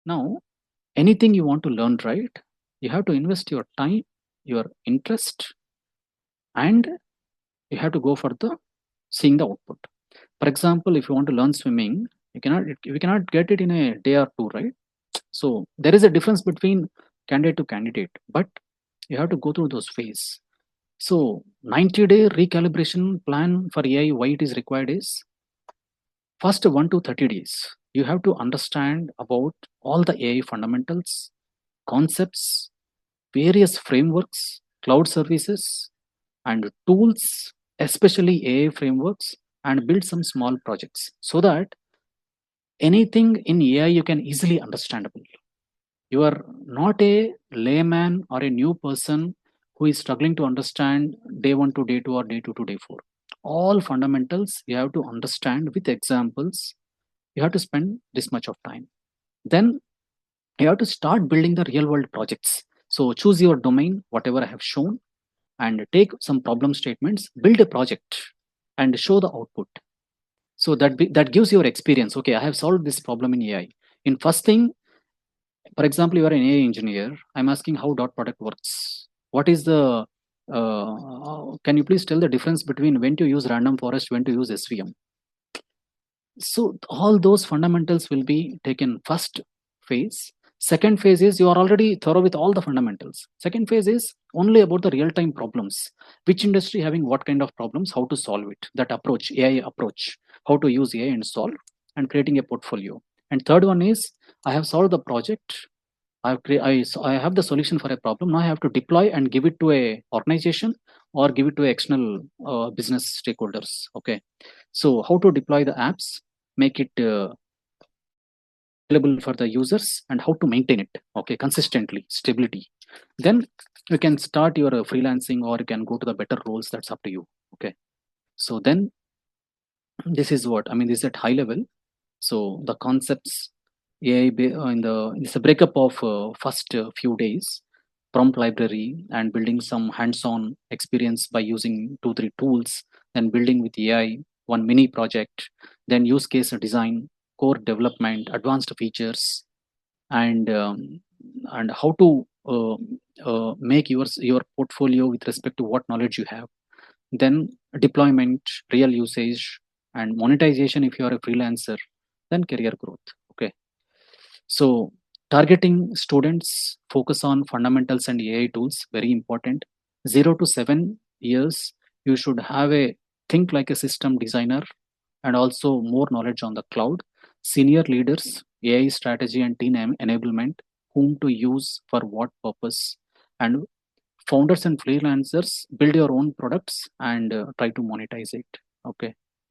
Now, anything you want to learn, right? You have to invest your time, your interest, and you have to go for the seeing the output. For example, if you want to learn swimming, we cannot get it in a day or two, right? So there is a difference between candidate to candidate, but you have to go through those phases. So 90-day recalibration plan for AI, why it is required is first 1 to 30 days. You have to understand about all the AI fundamentals, concepts, various frameworks, cloud services, and tools, especially AI frameworks, and build some small projects so that anything in AI you can easily understandable. You are not a layman or a new person who is struggling to understand day 1 to day 2 or day 2 to day 4. All fundamentals you have to understand with examples. You have to spend this much of time. Then you have to start building the real world projects. So choose your domain, whatever I have shown, and take some problem statements, build a project, and show the output. So that gives your experience. Okay, I have solved this problem in AI. In first thing, for example, you are an AI engineer. I'm asking how dot product works. What is the can you please tell the difference between when to use random forest, when to use SVM? So all those fundamentals will be taken first phase. Second phase is you are already thorough with all the fundamentals. Second phase is only about the real-time problems. Which industry having what kind of problems, how to solve it. That approach, AI approach, how to use AI and solve, and creating a portfolio. And third one is I have solved the project. I have the solution for a problem. Now I have to deploy and give it to a organization or give it to external business stakeholders. Okay. So how to deploy the apps, make it available for the users, and how to maintain it. Okay, consistently, stability. Then you can start your freelancing, or you can go to the better roles. That's up to you. Okay. So then this is what I mean. This is at high level. So the concepts in the it's a breakup of first few days, prompt library and building some hands-on experience by using 2 3 tools, then building with AI one mini project, then use case design, core development, advanced features, and how to make your portfolio with respect to what knowledge you have, then deployment, real usage, and monetization if you are a freelancer, then career growth. Okay. So targeting students, focus on fundamentals and AI tools, very important. 0 to 7 years, you should have a think like a system designer and also more knowledge on the cloud. Senior leaders, AI strategy and team enablement, whom to use for what purpose. And founders and freelancers, build your own products and try to monetize it. Okay.